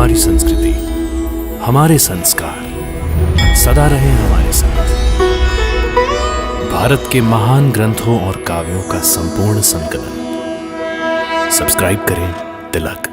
हमारी संस्कृति, हमारे संस्कार सदा रहे हमारे साथ। भारत के महान ग्रंथों और काव्यों का संपूर्ण संकलन। सब्सक्राइब करें तिलक।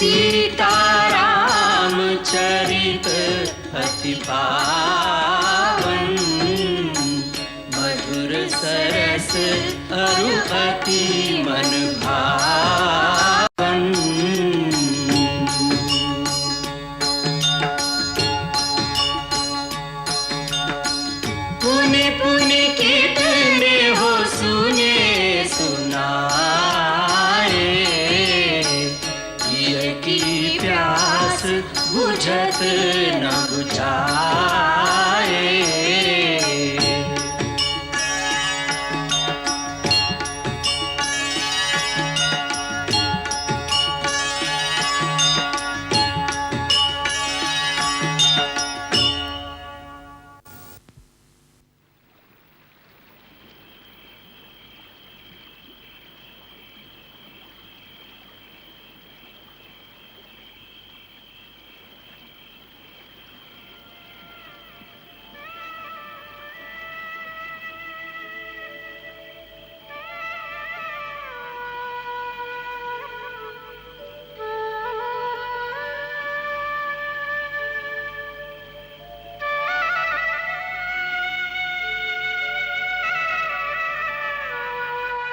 सीताराम चरित अति पावन, मधुर सरस अरु अति मन भावन। पुनि पुनि कितने हो सुने सुनाए, की प्यास बुझत न बुझाए।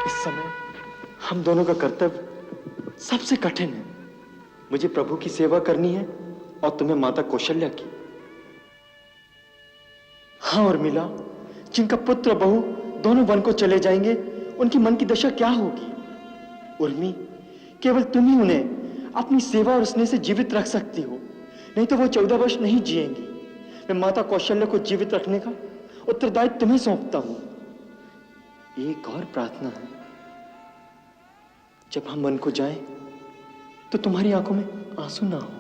इस समय हम दोनों का कर्तव्य सबसे कठिन है। मुझे प्रभु की सेवा करनी है और तुम्हें माता कौशल्या की। हाँ उर्मिला, जिनका पुत्र बहू दोनों वन को चले जाएंगे, उनकी मन की दशा क्या होगी? उर्मी, केवल तुम ही उन्हें अपनी सेवा और स्नेह से जीवित रख सकती हो, नहीं तो वो 14 वर्ष नहीं जिएंगी। मैं माता कौशल्या को जीवित रखने का उत्तरदायित्व तुम्हें सौंपता हूं। एक और प्रार्थना है, जब हम वन को जाएं तो तुम्हारी आंखों में आंसू ना हो।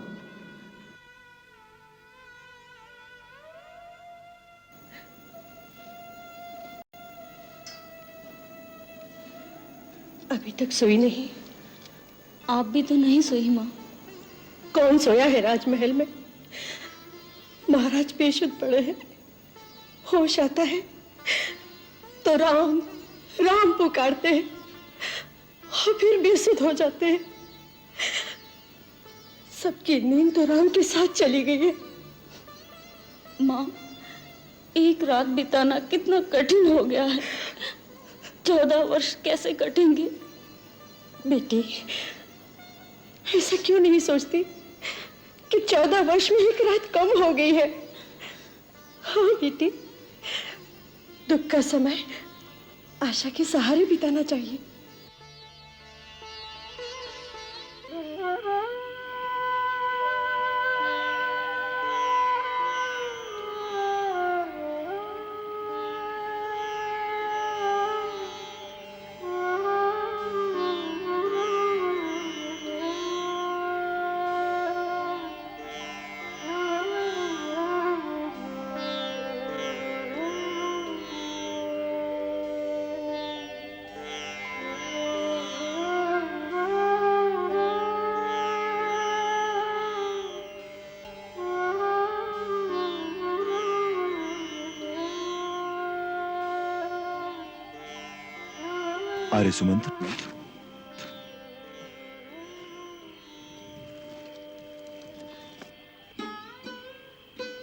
अभी तक सोई नहीं? आप भी तो नहीं सोई माँ। कौन सोया है राजमहल में? महाराज बेशुद्ध पड़े हैं। होश आता है तो राम राम पुकारते हैं और फिर बेसुध हो जाते हैं। सबकी नींद तो राम के साथ चली गई है। माँ, एक रात बिताना कितना कठिन हो गया है। 14 वर्ष कैसे कटेंगे? बेटी, ऐसा क्यों नहीं सोचती कि 14 वर्ष में एक रात कम हो गई है? हाँ बेटी, दुख का समय आशा के सहारे बिताना चाहिए। आर्य सुमंत,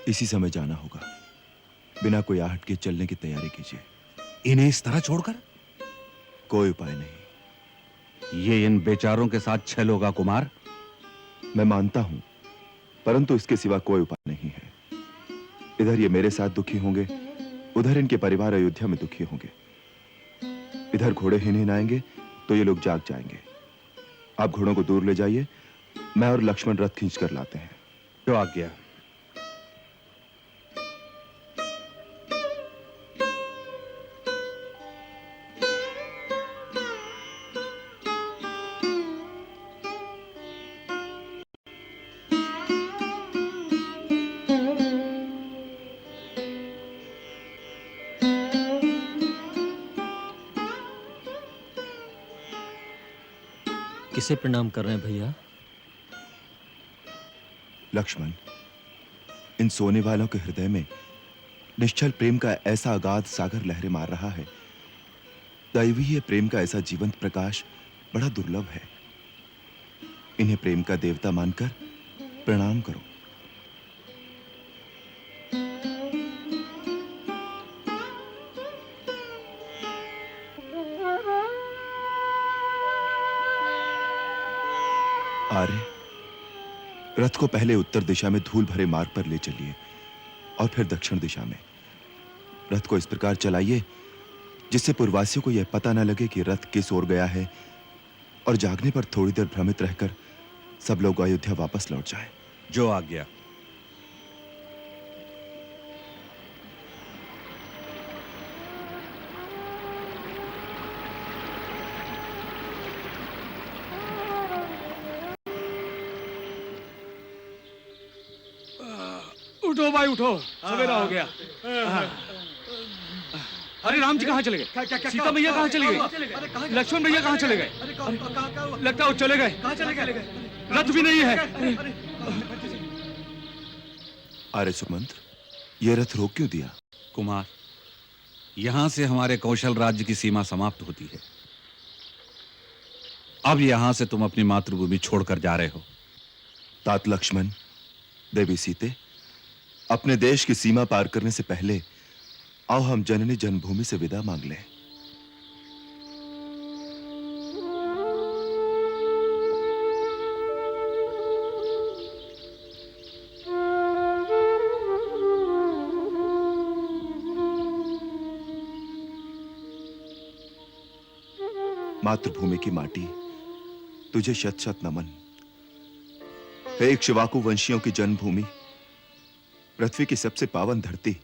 इसी समय जाना होगा। बिना कोई आहट के चलने की तैयारी कीजिए। इन्हें इस तरह छोड़कर? कोई उपाय नहीं। ये इन बेचारों के साथ छल होगा कुमार। मैं मानता हूं, परंतु इसके सिवा कोई उपाय नहीं है। इधर ये मेरे साथ दुखी होंगे, उधर इनके परिवार अयोध्या में दुखी होंगे। इधर घोड़े हिन हिन आएंगे तो ये लोग जाग जाएंगे। आप घोड़ों को दूर ले जाइए मैं और लक्ष्मण रथ खींच कर लाते हैं। जो आज्ञा। किसे प्रणाम कर रहे हैं भैया? लक्ष्मण, इन सोने वालों के हृदय में निश्चल प्रेम का ऐसा अगाध सागर लहरें मार रहा है। दैवीय प्रेम का ऐसा जीवंत प्रकाश बड़ा दुर्लभ है। इन्हें प्रेम का देवता मानकर प्रणाम करो। आर्य, रथ को पहले उत्तर दिशा में धूल भरे मार्ग पर ले चलिए और फिर दक्षिण दिशा में। रथ को इस प्रकार चलाइए जिससे पूर्ववासियों को यह पता न लगे कि रथ किस ओर गया है, और जागने पर थोड़ी देर भ्रमित रहकर सब लोग अयोध्या वापस लौट जाएं। जो आज्ञा। उठो भाई उठो, सवेरा हो गया। अरे राम जी कहाँ चले गए? सीता मैया कहाँ चली गई? लक्ष्मण भैया कहाँ चले गए? लगता है वो चले गए। रथ भी नहीं है। आर्य सुमंत्र, यह रथ रोक क्यों दिया? कुमार, यहां से हमारे कौशल राज्य की सीमा समाप्त होती है। अब यहां से तुम अपनी मातृभूमि छोड़कर जा रहे हो। तात लक्ष्मण, देवी सीते, अपने देश की सीमा पार करने से पहले आओ हम जननी जन्मभूमि से विदा मांग लें। मातृभूमि की माटी, तुझे शत शत नमन। हे इक्ष्वाकु वंशियों की जन्मभूमि, पृथ्वी की सबसे पावन धरती,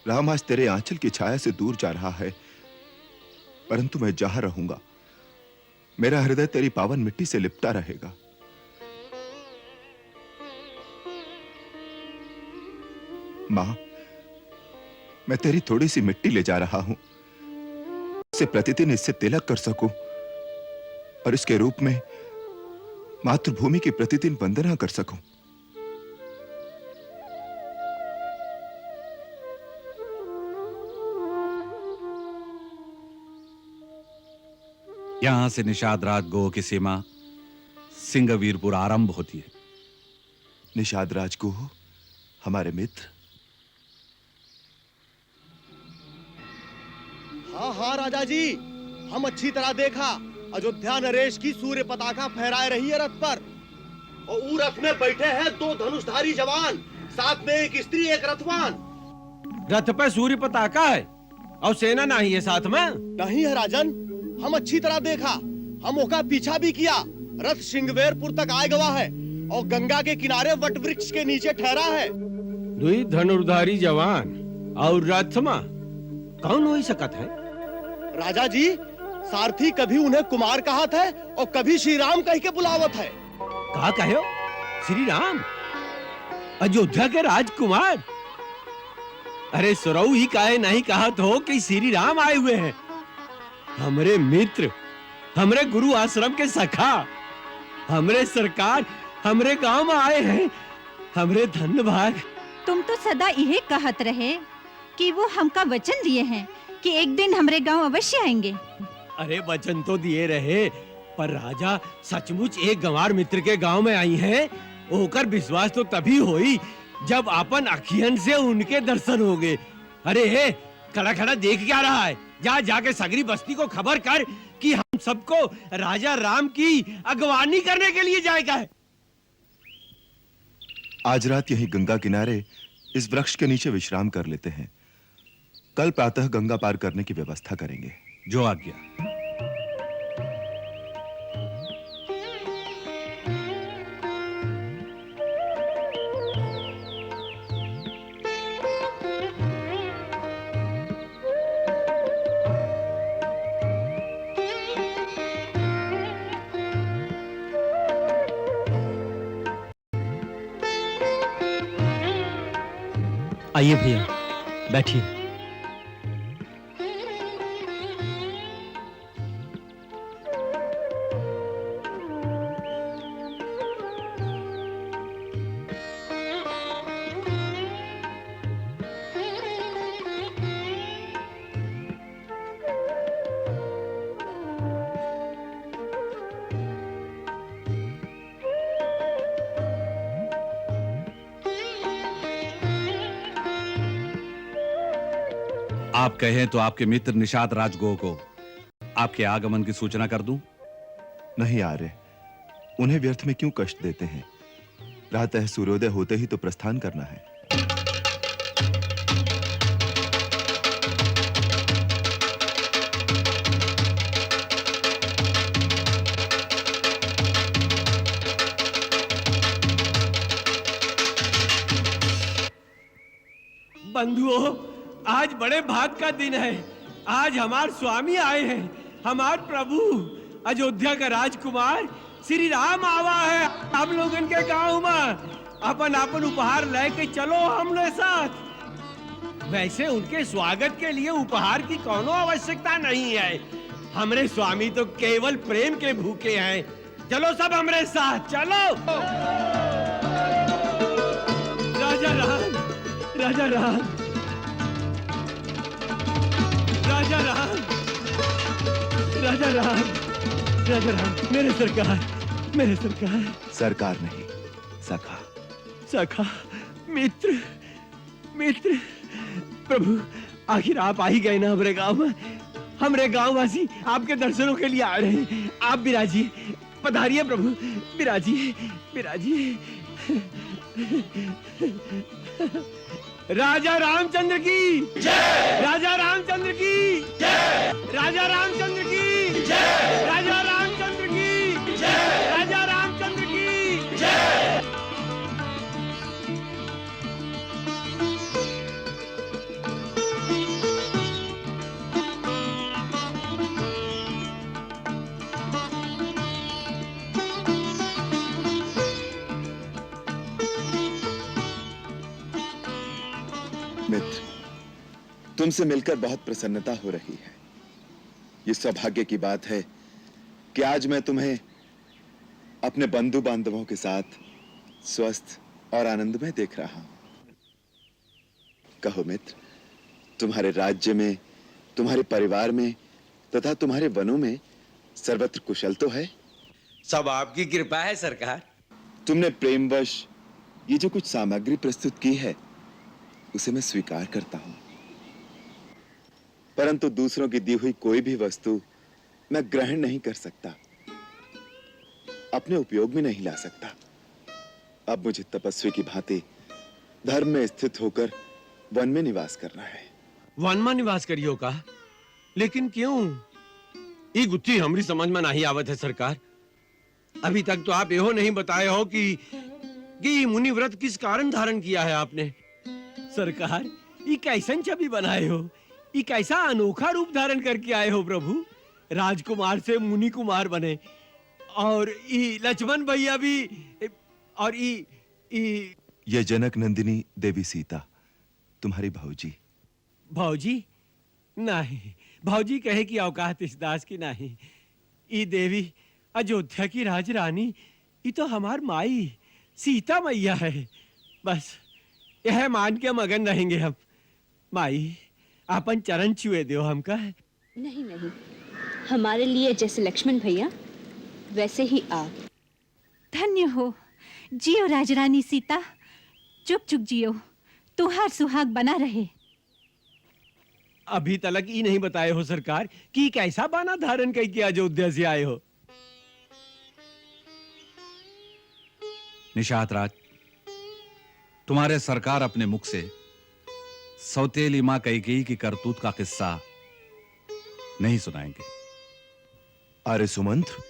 राम आज तेरे आंचल की छाया से दूर जा रहा है, परंतु मैं जहां रहूंगा मेरा हृदय तेरी पावन मिट्टी से लिपटा रहेगा। मां, मैं तेरी थोड़ी सी मिट्टी ले जा रहा हूं, इससे प्रतिदिन इससे तिलक कर सकूं और इसके रूप में मातृभूमि की प्रतिदिन वंदना कर सकूं। यहां से निषाद राज गोह की सीमा सिंहवीरपुर आरंभ होती है। निषाद राज गोह हमारे मित्र। हाँ हाँ राजा जी, हम अच्छी तरह देखा। अयोध्या नरेश की सूर्य पताका फहराए रही है रथ पर, और ऊ रथ में बैठे हैं 2 धनुषधारी जवान, साथ में एक स्त्री एक रथवान। रथ पे सूर्य पताका है और सेना नहीं है साथ में? नहीं है राजन, हम अच्छी तरह देखा। हम ओका पीछा भी किया। रथ सिंहवेरपुर तक आए गवा है और गंगा के किनारे वट वृक्ष के नीचे ठहरा है। 2 धनुर्धारी जवान और रथ में कौन हो सकत है? राजा जी, सारथी कभी उन्हें कुमार कहत है और कभी श्री राम कह के बुलावत है। कहा कहो? श्री राम? अयोध्या के राजकुमार? अरे सुरऊ ही काहे नहीं कहत हो कि श्री राम आए हुए हैं? हमरे मित्र, हमरे गुरु आश्रम के सखा, हमरे सरकार हमरे गांव में आए हैं। हमरे धन्य भाग। तुम तो सदा यही कहत रहे कि वो हमका वचन दिए हैं कि एक दिन हमरे गांव अवश्य आएंगे। अरे वचन तो दिए रहे, पर राजा सचमुच एक गंवार मित्र के गांव में आई हैं। होकर विश्वास तो तभी होई जब अपन अखियन से उनके दर्शन होंगे। अरे हे, खड़ा खड़ा देख क्या रहा है? जा जाके सगरी बस्ती को खबर कर कि हम सबको राजा राम की अगवानी करने के लिए जाएगा है। आज रात यहीं गंगा किनारे इस वृक्ष के नीचे विश्राम कर लेते हैं। कल प्रातः गंगा पार करने की व्यवस्था करेंगे। जो आज्ञा। आइए भैया, बैठिए। आप कहें तो आपके मित्र निषाद राजगो को आपके आगमन की सूचना कर दूं? नहीं आर्य, उन्हें व्यर्थ में क्यों कष्ट देते हैं? प्रातः सूर्योदय होते ही तो प्रस्थान करना है। बंधुओं, आज बड़े भाग का दिन है। आज हमारे स्वामी आए हैं, हमारे प्रभु अयोध्या का राजकुमार श्री राम आवा है हम लोगन के गांव में। अपन अपन उपहार लेके चलो हमरे साथ। वैसे उनके स्वागत के लिए उपहार की कोनो आवश्यकता नहीं है। हमरे स्वामी तो केवल प्रेम के भूखे हैं। चलो सब हमरे साथ, चलो। राजा राम, राजा राम, राजा राम, राजा राम, राजा राम, मेरे सरकार, मेरे सरकार। सरकार नहीं, सखा। सखा, मित्र, मित्र। प्रभु, आखिर आप आ ही गए ना हमारे गांव में। हमारे गांव वासी आपके दर्शनों के लिए आ रहे हैं। आप विराजिए, पधारिए प्रभु, विराजिए, विराजिए। राजा रामचंद्र की जय, राजा रामचंद्र की जय, राजा रामचंद्र की जय, राजा रामचंद्र की जय, राजा रामचंद्र की जय। मित्र, तुमसे मिलकर बहुत प्रसन्नता हो रही है। ये सौभाग्य की बात है कि आज मैं तुम्हें अपने बंधु बांधवों के साथ स्वस्थ और आनंदमय देख रहा हूं। कहो मित्र, तुम्हारे राज्य में, तुम्हारे परिवार में तथा तुम्हारे वनों में सर्वत्र कुशल तो है? सब आपकी कृपा है सरकार। तुमने प्रेमवश ये जो कुछ सामग्री प्रस्तुत की है उसे मैं स्वीकार करता हूं, परंतु दूसरों की दी हुई कोई भी वस्तु मैं ग्रहण नहीं कर सकता, अपने उपयोग में नहीं ला सकता। अब मुझे तपस्वी की भांति धर्म में स्थित होकर वन में निवास करना है। वन में निवास करियो का? लेकिन क्यों? ये गुत्थी हमारी समझ में नहीं आवत है सरकार। अभी तक तो आप यहो नहीं बताए हो कि मुनि व्रत किस कारण धारण किया है आपने। सरकार, ये कैसन छवि बनाए हो, ये कैसा अनोखा रूप धारण करके आए हो प्रभु। राजकुमार से मुनि कुमार बने, और ये लक्ष्मण भैया भी, और ये जनक नंदिनी देवी सीता तुम्हारी भाऊजी। भाऊजी? नहीं, भाऊजी कहे कि औकात इस दास की नहीं। ये देवी अयोध्या की राजरानी, ये तो हमार माई सीता मैया है। बस यह मान के मगन रहेंगे हम। माई, आपन चरण छुए दो हमका। नहीं नहीं, हमारे लिए जैसे लक्ष्मण भैया वैसे ही आप। धन्य हो, जियो राजरानी सीता, चुप चुप जियो, तुहार सुहाग बना रहे। अभी तक ये नहीं बताए हो सरकार कि कैसा बाना धारण करके अयोध्या से आए हो। निषाद राज, तुम्हारे सरकार अपने मुख से सौतेली मां कैकेयी की करतूत का किस्सा नहीं सुनाएंगे। अरे सुमंत्र,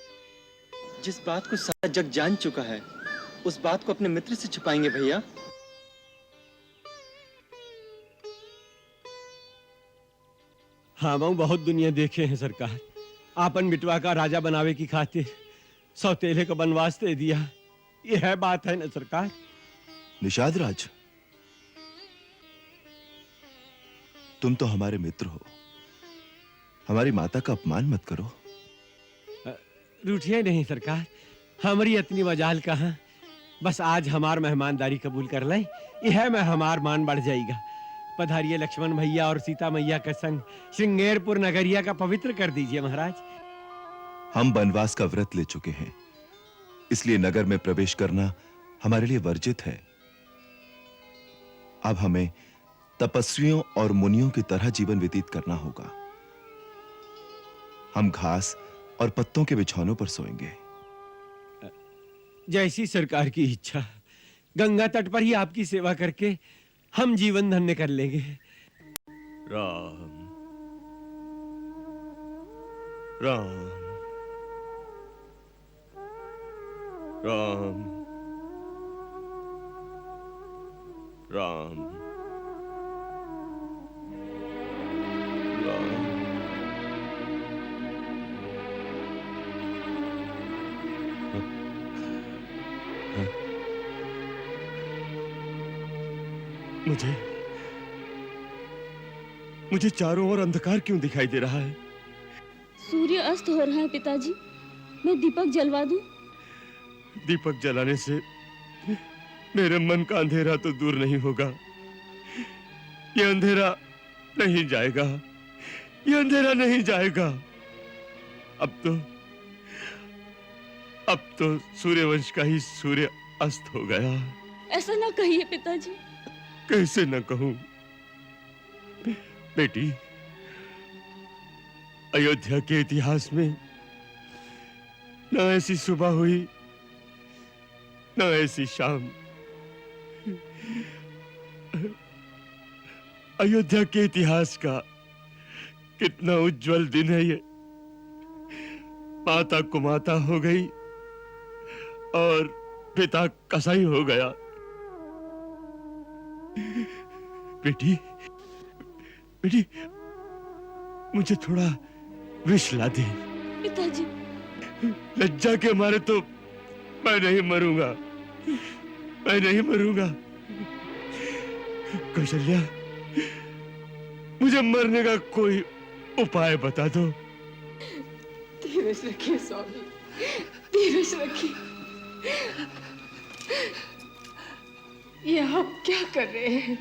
जिस बात को सारा जग जान चुका है उस बात को अपने मित्र से छुपाएंगे भैया? हाँ, मैं बहुत दुनिया देखे हैं सरकार। आपन बिटवा का राजा बनावे की खातिर सौतेले को बनवास दे दिया। यह बात है ना सरकार? निषाद राज, तुम तो हमारे मित्र हो, हमारी माता का अपमान मत करो। रूठिए नहीं सरकार, हमारी इतनी मजाल कहाँ। बस आज हमार मेहमानदारी कबूल कर लें, यह में हमार मान बढ़ जाएगा। पधारिए लक्ष्मण भैया और सीता मैया का संग श्रृंगेरपुर नगरिया का पवित्र कर दीजिए महाराज। हम वनवास का व्रत ले चुके हैं, इसलिए नगर में प्रवेश करना हमारे लिए वर्जित है। अब हमें तपस्वियों और मुनियों की तरह जीवन व्यतीत करना होगा। हम घास और पत्तों के बिछौनों पर सोएंगे। जैसी सरकार की इच्छा। गंगा तट पर ही आपकी सेवा करके हम जीवन धन्य कर लेंगे। राम राम राम राम राम। मुझे चारों ओर अंधकार क्यों दिखाई दे रहा है? सूर्य अस्त हो रहा है पिताजी, मैं दीपक जलवा दूं? दीपक जलाने से मेरे मन का अंधेरा तो दूर नहीं होगा। ये अंधेरा नहीं जाएगा, ये अंधेरा नहीं जाएगा। अब तो सूर्यवंश का ही सूर्य अस्त हो गया। ऐसा ना कहिए पिताजी। कैसे न कहूं बेटी, अयोध्या के इतिहास में न ऐसी सुबह हुई न ऐसी शाम। अयोध्या के इतिहास का कितना उज्जवल दिन है ये। माता कुमाता हो गई और पिता कसाई हो गया। बेटी बेटी, मुझे थोड़ा विष ला दे। पिताजी लज्जा के मारे तो मैं नहीं मरूंगा, मैं नहीं मरूंगा। कौशल्या, मुझे मरने का कोई उपाय बता दो। धीरज रखिए स्वामी, धीरज रखिए। ये आप क्या कर रहे हैं?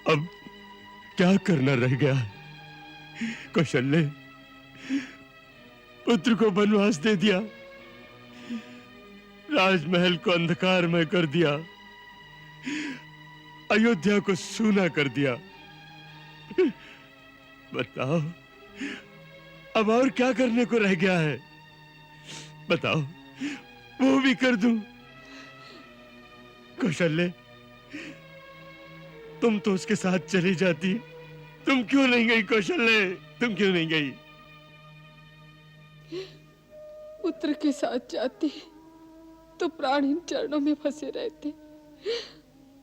अब क्या करना रह गया है? कौशल्य, पुत्र को वनवास दे दिया, राजमहल को अंधकारमय कर दिया, अयोध्या को सूना कर दिया। बताओ अब और क्या करने को रह गया है? बताओ, वो भी कर दूं। कौशल्य, तुम तो उसके साथ चली जाती, तुम क्यों नहीं गई? कौशल्य, तुम क्यों नहीं गई? पुत्र के साथ जाती तो प्राण इन चरणों में फंसे रहते।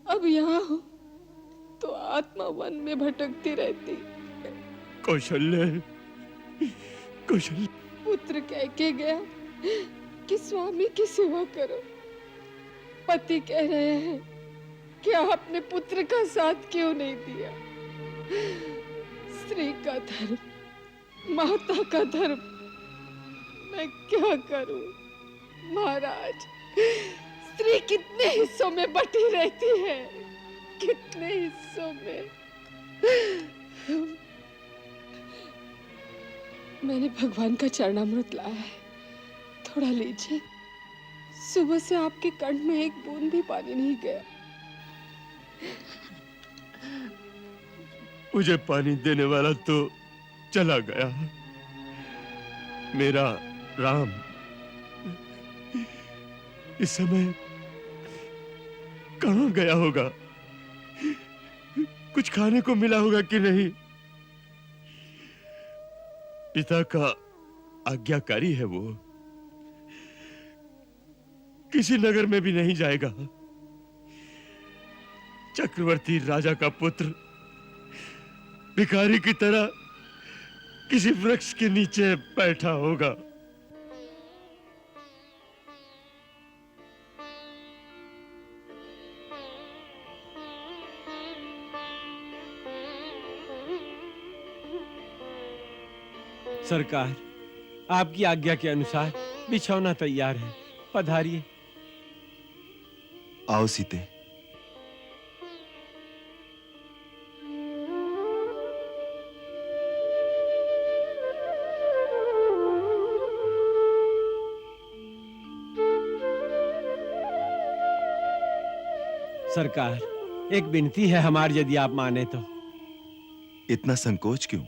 अब यहाँ हो तो आत्मा वन में भटकती रहती। कौशल्य, कौशल्य। पुत्र कह के गया कि स्वामी की सेवा करो। पति कह रहे हैं कि आपने पुत्र का साथ क्यों नहीं दिया? स्त्री का धर्म, माता का धर्म, मैं क्या करूं? महाराज, स्त्री कितने हिस्सों में बटी रहती है, कितने हिस्सों में। मैंने भगवान का चरणामृत लाया है, थोड़ा लीजिए। सुबह से आपके कंठ में एक बूंद भी पानी नहीं गया। मुझे पानी देने वाला तो चला गया, मेरा राम। इस समय कहां गया होगा? कुछ खाने को मिला होगा कि नहीं? पिता का आज्ञाकारी है वो, किसी नगर में भी नहीं जाएगा। चक्रवर्ती राजा का पुत्र भिखारी की तरह किसी वृक्ष के नीचे बैठा होगा। सरकार, आपकी आज्ञा के अनुसार बिछौना तैयार है, पधारिए। आओ सीते। सरकार, एक विनती है हमारी, यदि आप माने तो। इतना संकोच क्यों?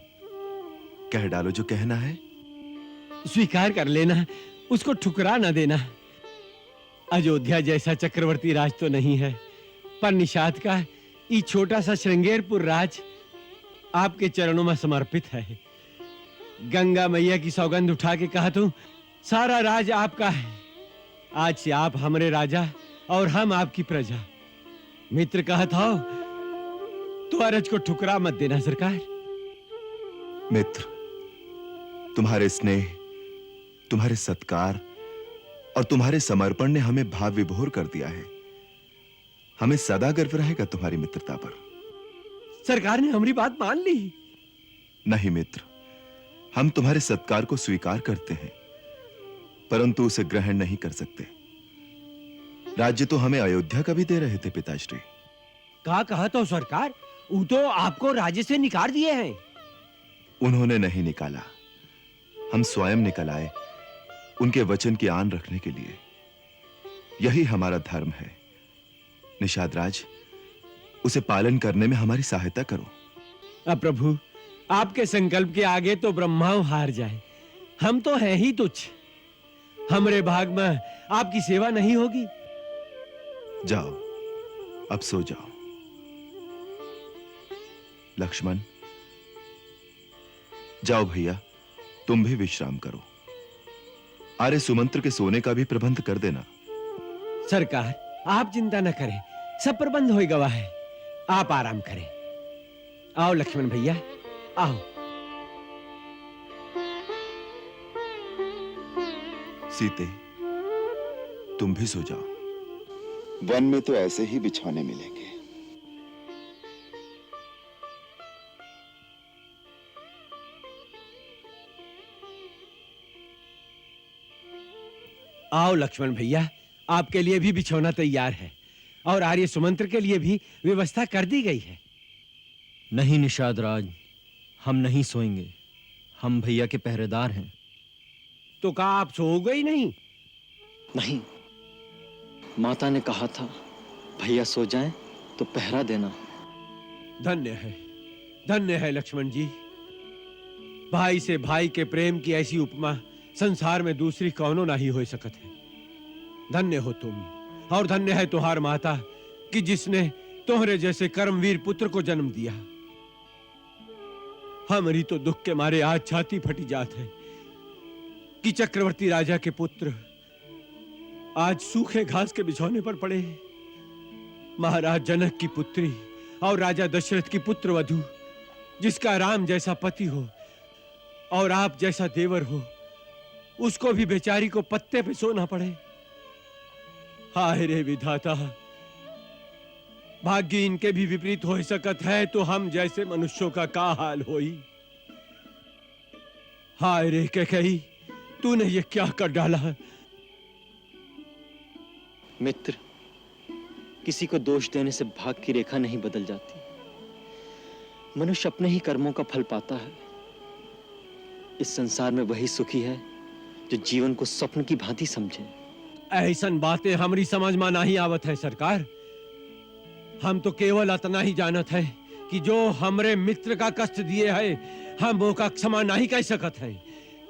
कह डालो जो कहना है। स्वीकार कर लेना, उसको ठुकरा न देना। अयोध्या जैसा चक्रवर्ती राज तो नहीं है, पर निषाद का ये छोटा सा श्रृंगेरपुर राज आपके चरणों में समर्पित है। गंगा मैया की सौगंध उठा के कहा तू, सारा राज आपका है। आज से आप हमारे राजा और हम आपकी प्रजा। मित्र कहत हो तो अरज को ठुकरा मत देना सरकार। मित्र, तुम्हारे स्नेह, तुम्हारे सत्कार और तुम्हारे समर्पण ने हमें भाव विभोर कर दिया है। हमें सदा गर्व रहेगा तुम्हारी मित्रता पर। सरकार ने हमारी बात मान ली। नहीं मित्र, हम तुम्हारे सत्कार को स्वीकार करते हैं, परंतु उसे ग्रहण नहीं कर सकते। राज्य तो हमें अयोध्या का भी दे रहे थे पिताश्री। कहा कहा तो सरकार, वो तो आपको राज्य से निकाल दिए हैं। उन्होंने नहीं निकाला, हम स्वयं निकल आए उनके वचन की आन रखने के लिए। यही हमारा धर्म है। निषाद राज, उसे पालन करने में हमारी सहायता करो। अब प्रभु, आपके संकल्प के आगे तो ब्रह्मा हार जाए। हम तो हैं ही तुच्छ। हमारे भाग में आपकी सेवा नहीं होगी। जाओ, अब सो जाओ। लक्ष्मण, जाओ भैया, तुम भी विश्राम करो। आर्य सुमंत्र के सोने का भी प्रबंध कर देना। सरकार, आप चिंता न करें, सब प्रबंध होएगा वह है। आप आराम करें। आओ लक्ष्मण भैया, आओ। सीते, तुम भी सो जाओ। वन में तो ऐसे ही बिछौने मिलेंगे। आओ लक्ष्मण भैया, आपके लिए भी बिछौना तैयार है और आर्य सुमंत्र के लिए भी व्यवस्था कर दी गई है। नहीं निषाद राज, हम नहीं सोएंगे। हम भैया के पहरेदार हैं। तो कहा आप सोओगे ही नहीं? नहीं, माता ने कहा था भैया सो जाएं तो पहरा देना। धन्य है लक्ष्मण जी। भाई से भाई के प्रेम की ऐसी उपमा संसार में दूसरी कौनो नहीं हो सकत है। धन्य हो तुम, और धन्य है तुहार माता कि जिसने तोहरे जैसे कर्मवीर पुत्र को जन्म दिया। हमारी तो दुख के मारे आज छाती फटी जात है कि चक्रवर्ती राजा के पुत्र आज सूखे घास के बिछौने पर पड़े। महाराज जनक की पुत्री और राजा दशरथ की पुत्र वधू, जिसका राम जैसा पति हो और आप जैसा देवर हो, उसको भी बेचारी को पत्ते पे सोना पड़े। हाय रे विधाता, भाग्य इनके भी विपरीत हो सकत है तो हम जैसे मनुष्यों का क्या हाल होई। हाय रे कैकेयी, तूने ये क्या कर डाला। मित्र, किसी को दोष देने से भाग्य की रेखा नहीं बदल जाती। मनुष्य अपने ही कर्मों का फल पाता है। इस संसार में वही सुखी है जो जीवन को स्वप्न की भांति समझे। ऐसन बातें हमारी समझ में नहीं आवत है सरकार। हम तो केवल इतना ही जानत है कि जो हमरे मित्र का कष्ट दिए है, हम वो का क्षमा नहीं कह सकत है,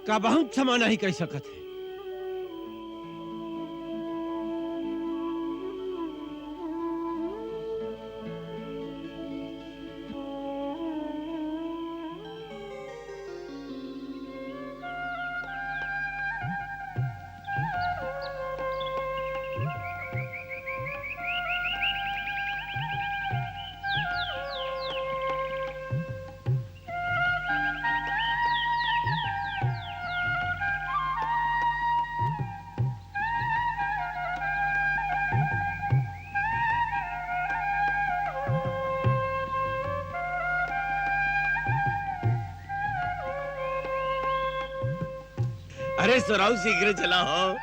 का बहुत क्षमा नहीं कह सकत है। अरे सुराव शीघ्र चला हो।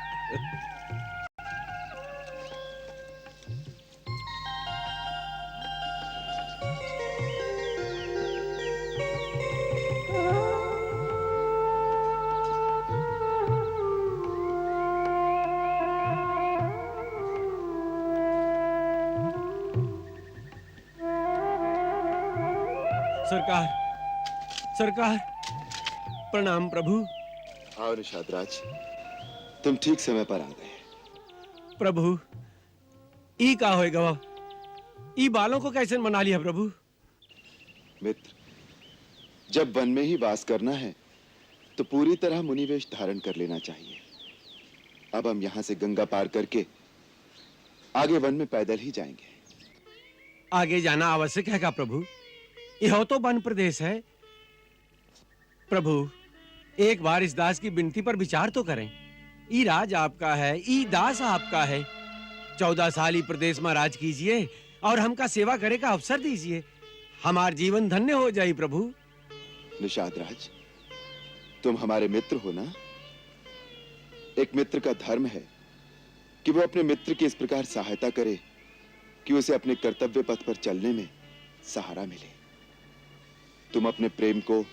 सरकार, सरकार, प्रणाम प्रभु। आओ निषाद राज, तुम ठीक समय पर आ गए। प्रभु, ई का होएगा वो? ई बालों को कैसे मना लिया प्रभु? मित्र, जब वन में ही वास करना है तो पूरी तरह मुनिवेश धारण कर लेना चाहिए। अब हम यहाँ से गंगा पार करके आगे वन में पैदल ही जाएंगे। आगे जाना आवश्यक है का प्रभु? यह तो वन प्रदेश है। प्रभु, एक बार इस दास की विनती पर विचार तो करें। ई राज आपका है, ई दास आपका है। 14 साल ई प्रदेश में राज कीजिए और हमका सेवा करे का अवसर दीजिए। हमार जीवन धन्य हो जाए प्रभु। निषाद राज, तुम हमारे मित्र हो ना? एक मित्र का धर्म है कि वो अपने मित्र की इस प्रकार सहायता करे कि उसे अपने कर्तव्य पथ पर चलने में सहारा मिले। तुम अपने प्रेम को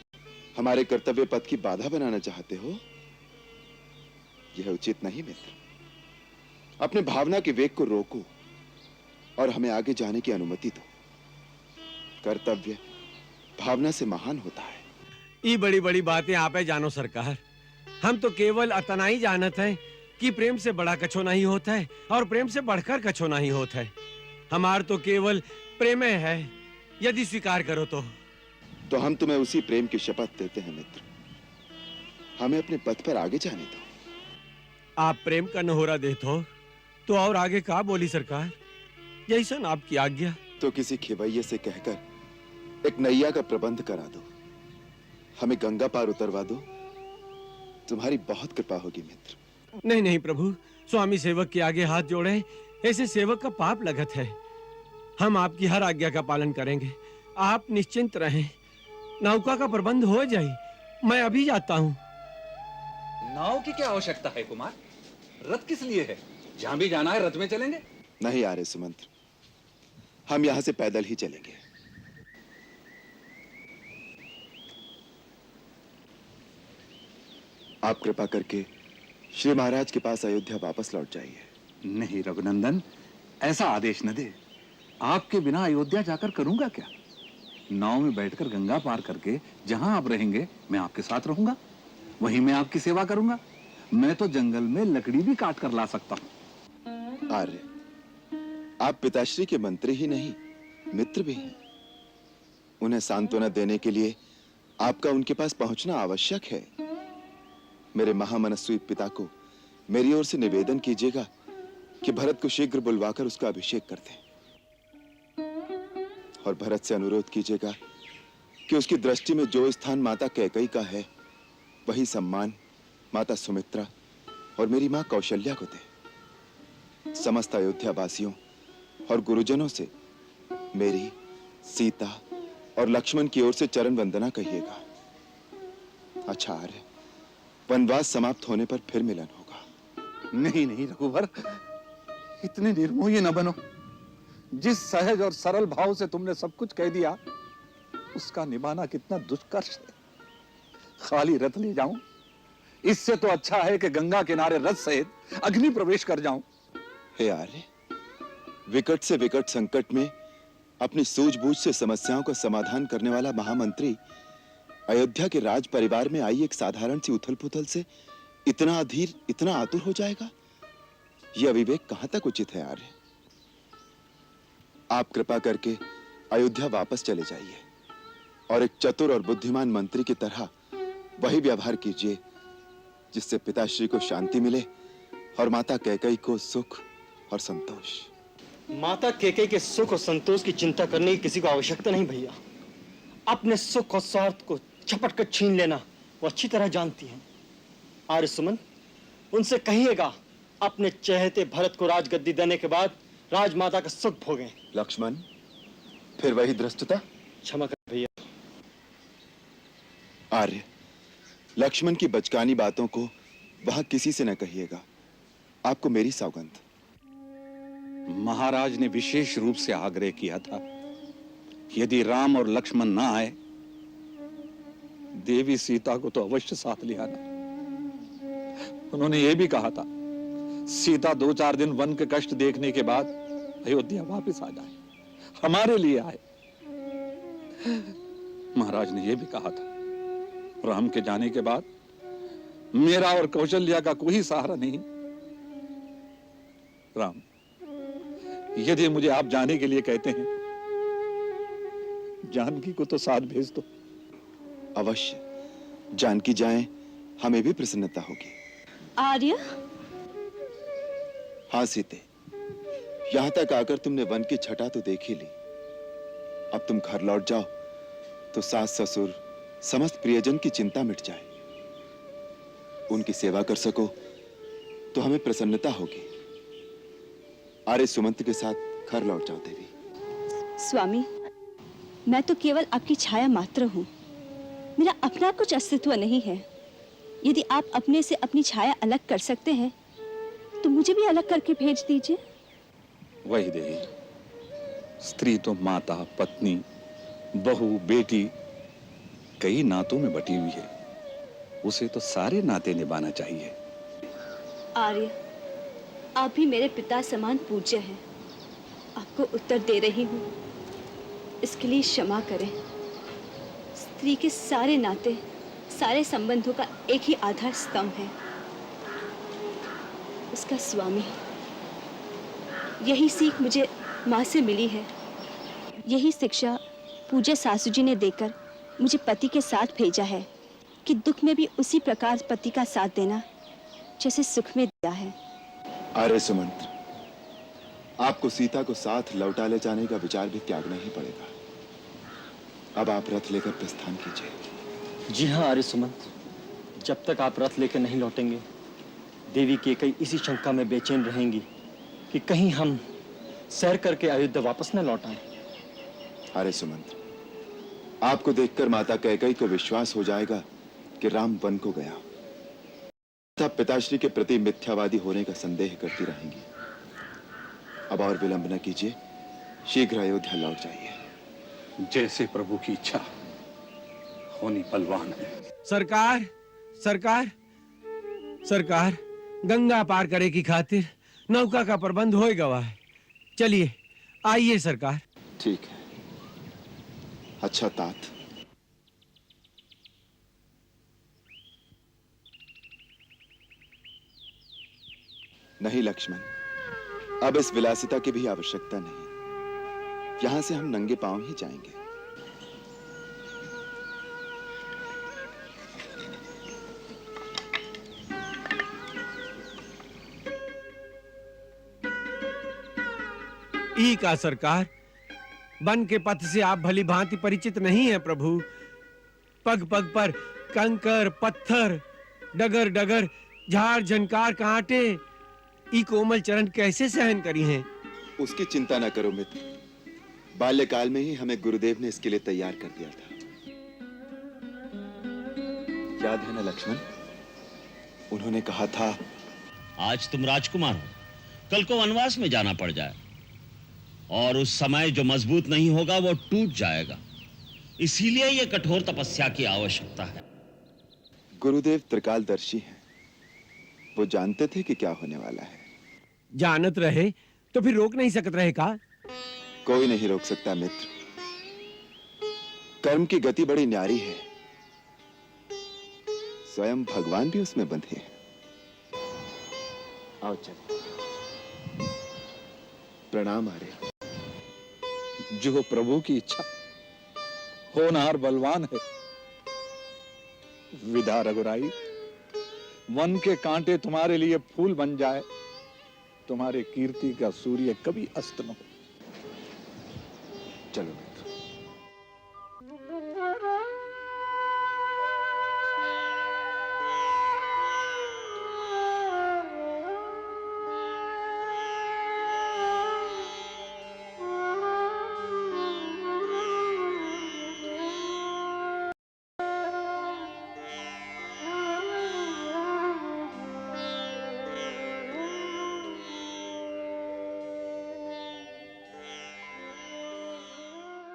हमारे कर्तव्य पथ की बाधा बनाना चाहते हो? यह उचित नहीं मित्र। अपने भावना के वेग को रोको और हमें आगे जाने की अनुमति दो। कर्तव्य भावना से महान होता है। ये बड़ी बड़ी बातें आप है जानो सरकार। हम तो केवल अतना ही जानत है कि प्रेम से बड़ा कछो नहीं होता है और प्रेम से बढ़कर कछो नहीं होता है। हमार तो केवल प्रेम है, यदि स्वीकार करो तो हम तुम्हें उसी प्रेम की शपथ देते हैं मित्र। हमें अपने पथ पर आगे जाने दो। आप प्रेम का नहोरा देते हो तो और आगे का बोली सरकार? जैसन आपकी आज्ञा। तो किसी खिवैये से कहकर एक नैया का प्रबंध करा दो, हमें गंगा पार उतरवा दो। तुम्हारी बहुत कृपा होगी मित्र। नहीं नहीं प्रभु, स्वामी सेवक के आगे हाथ जोड़े, ऐसे सेवक का पाप लगत है। हम आपकी हर आज्ञा का पालन करेंगे। आप निश्चिंत रहें, नौका का प्रबंध हो जाए। मैं अभी जाता हूँ। नाव की क्या आवश्यकता है कुमार? रथ किस लिए है? जहां भी जाना है रथ में चलेंगे। नहीं आर्य सुमंत्र, हम यहां से पैदल ही चलेंगे। आप कृपा करके श्री महाराज के पास अयोध्या वापस लौट जाइए। नहीं रघुनंदन, ऐसा आदेश न दे। आपके बिना अयोध्या जाकर करूंगा क्या? नाव में बैठकर गंगा पार करके जहां आप रहेंगे मैं आपके साथ रहूंगा, वहीं मैं आपकी सेवा करूंगा। मैं तो जंगल में लकड़ी भी काट कर ला सकता हूं। आर्य, आप पिताश्री के मंत्री ही नहीं मित्र भी हैं। उन्हें सांत्वना देने के लिए आपका उनके पास पहुंचना आवश्यक है। मेरे महामनस्वी पिता को मेरी ओर से निवेदन कीजिएगा कि भरत को शीघ्र बुलवाकर उसका अभिषेक कर दें। और भरत से अनुरोध कीजिएगा कि उसकी दृष्टि में जो स्थान माता कैकेयी का है, वही सम्मान माता सुमित्रा और मेरी मां कौशल्या को दे। समस्त अयोध्या वासियों और गुरुजनों से मेरी, सीता और लक्ष्मण की ओर से चरण वंदना कहिएगा। अच्छा आर्य, वनवास समाप्त होने पर फिर मिलन होगा। नहीं नहीं रघुवर, इतने निर्मोही न बनो। जिस सहज और सरल भाव से तुमने सब कुछ कह दिया, उसका निभाना कितना दुष्कर है। खाली रथ ले जाऊं, इससे तो अच्छा है कि गंगा किनारे रथ सहित अग्नि प्रवेश कर जाऊं। हे आर्य, विकट से विकट संकट में अपनी सूझबूझ से समस्याओं का समाधान करने वाला महामंत्री अयोध्या के राज परिवार में आई एक साधारण सी उथल पुथल से इतना अधीर, इतना आतुर हो जाएगा? यह अविवेक कहां तक उचित है आर्य? आप कृपा करके अयोध्या वापस चले जाइए और एक चतुर और बुद्धिमान मंत्री की तरह वही व्यवहार कीजिए जिससे पिताश्री को शांति मिले और माता कैकेयी को सुख और संतोष। माता कैकेयी के सुख और संतोष की चिंता करने की किसी को आवश्यकता नहीं भैया। अपने सुख और स्वार्थ को झपट कर छीन लेना वो अच्छी तरह जानती हैं। आर्य सुमन, उनसे कहिएगा अपने चहेते भरत को राजगद्दी देने के बाद राजमाता का सुख भोगें। लक्ष्मण, फिर वही धृष्टता? क्षमा कर भैया। आर्य, लक्ष्मण की बचकानी बातों को वहां किसी से न कहिएगा, आपको मेरी सौगंध। महाराज ने विशेष रूप से आग्रह किया था, यदि राम और लक्ष्मण ना आए, देवी सीता को तो अवश्य साथ ले आना। उन्होंने यह भी कहा था, सीता 2-4 दिन वन के कष्ट देखने के बाद अयोध्या वापस आ जाए, हमारे लिए आए। महाराज ने यह भी कहा था, राम के जाने के बाद मेरा और कौशल्या का कोई सहारा नहीं। राम, यदि मुझे आप जाने के लिए कहते हैं, जानकी को तो साथ भेज दो। अवश्य, जानकी जाए, हमें भी प्रसन्नता होगी। आर्य, हाँ सीते, यहां तक आकर तुमने वन की छटा तो देख ही ली। अब तुम घर लौट जाओ तो सास ससुर समस्त प्रियजन की चिंता मिट जाए, उनकी सेवा कर सको तो हमें प्रसन्नता होगी। आर्य सुमंत के साथ घर लौट जाओ देवी। स्वामी, मैं तो केवल आपकी छाया मात्र हूँ, मेरा अपना कुछ अस्तित्व नहीं है। यदि आप अपने से अपनी छाया अलग कर सकते हैं तो मुझे भी अलग करके भेज दीजिए। वही देवी, स्त्री तो माता, पत्नी, बहू, बेटी, कई नातों में बटी हुई है, उसे तो सारे नाते निभाना चाहिए। आर्य, आप भी मेरे पिता समान पूज्य हैं। आपको उत्तर दे रही हूँ, इसके लिए क्षमा करें। स्त्री के सारे नाते, सारे संबंधों का एक ही आधार स्तंभ है, उसका स्वामी। यही सीख मुझे माँ से मिली है, यही शिक्षा पूज्य सासू जी ने देकर मुझे पति के साथ भेजा है कि दुख में भी उसी प्रकार पति का साथ देना जैसे सुख में दिया है। आर्य सुमंत, आपको सीता को साथ लौटा ले जाने का विचार भी त्यागना ही पड़ेगा। अब आप रथ लेकर प्रस्थान कीजिए। जी हाँ आर्य सुमंत, जब तक आप रथ लेकर नहीं लौटेंगे, देवी केकई इसी शंका में बेचैन रहेंगी कि कहीं हम सैर करके अयोध्या वापस न लौट आए। आर्य सुमंत, आपको देखकर माता कैकई को विश्वास हो जाएगा कि राम वन को गया, तब पिताश्री के प्रति मिथ्यावादी होने का संदेह करती रहेंगी। अब और विलंब न कीजिए, शीघ्र अयोध्या लौट जाइए। जैसे प्रभु की इच्छा, होनी बलवान है। सरकार, सरकार, सरकार, गंगा पार करे की खातिर नौका का प्रबंध होए गवा है। चलिए, आइए सरकार। ठीक है। अच्छा तात, नहीं लक्ष्मण, अब इस विलासिता की भी आवश्यकता नहीं। यहां से हम नंगे पांव ही जाएंगे। ई का सरकार, वन के पथ से आप भली भांति परिचित नहीं है प्रभु। पग पग पर कंकर, पत्थर, डगर डगर, झाड़ झंकार, कांटे, ई कोमल चरण कैसे सहन करी हैं? उसकी चिंता न करो मित्र, बाल्यकाल में ही हमें गुरुदेव ने इसके लिए तैयार कर दिया था। याद है ना लक्ष्मण, उन्होंने कहा था, आज तुम राजकुमार हो, कल को वनवास में जाना पड़ जाए और उस समय जो मजबूत नहीं होगा वो टूट जाएगा। इसीलिए यह कठोर तपस्या की आवश्यकता है। गुरुदेव त्रिकालदर्शी हैं, वो जानते थे कि क्या होने वाला है। जानत रहे तो फिर रोक नहीं सकते रहे का? कोई नहीं रोक सकता मित्र, कर्म की गति बड़ी न्यारी है, स्वयं भगवान भी उसमें बंधे हैं। आओ चलो। प्रणाम आर्य। जो प्रभु की इच्छा, होनहार बलवान है। विदा रघुराई, वन के कांटे तुम्हारे लिए फूल बन जाए, तुम्हारे कीर्ति का सूर्य कभी अस्त न हो। चलो मित्र।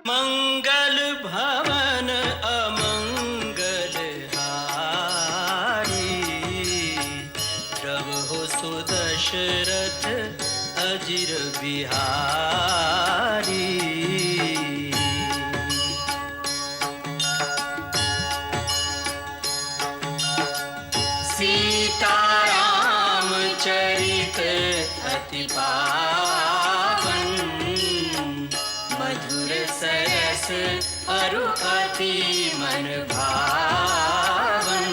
मंगल भवन अमंगल हारी, प्रभु सुदशरथ अजिर बिहारी। सीताराम चरित अति पावन, मधुर सरस अरु अति मन भावन।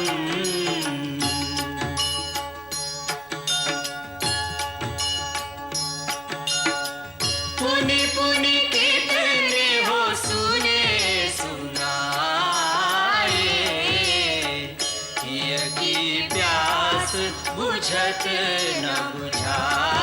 पुनि पुनि कितने हो सुने सुनाए, हिय की प्यास बुझत न बुझाए।